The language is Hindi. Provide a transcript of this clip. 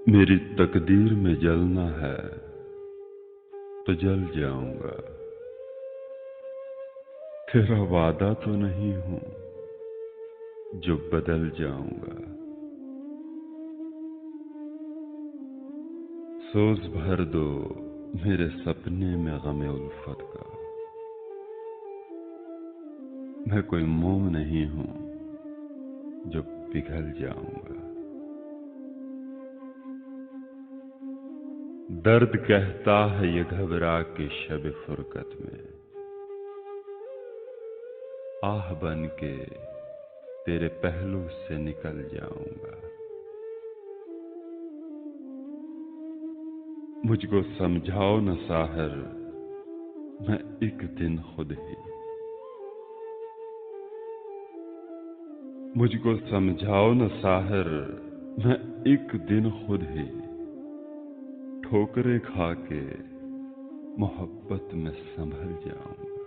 मेरी तकदीर में जलना है तो जल जाऊंगा। तेरा वादा तो नहीं हूं जो बदल जाऊंगा। सोच भर दो मेरे सपने में गमे उल्फत का। मैं कोई मोम नहीं हूं जो पिघल जाऊंगा। दर्द कहता है ये घबरा के शब फुरकत में, आह बन के तेरे पहलू से निकल जाऊंगा। मुझको समझाओ न साहर, मैं एक दिन खुद ही। मुझको समझाओ न साहर, मैं एक दिन खुद ही ठोकरें खा के मोहब्बत में संभल जाऊंगा।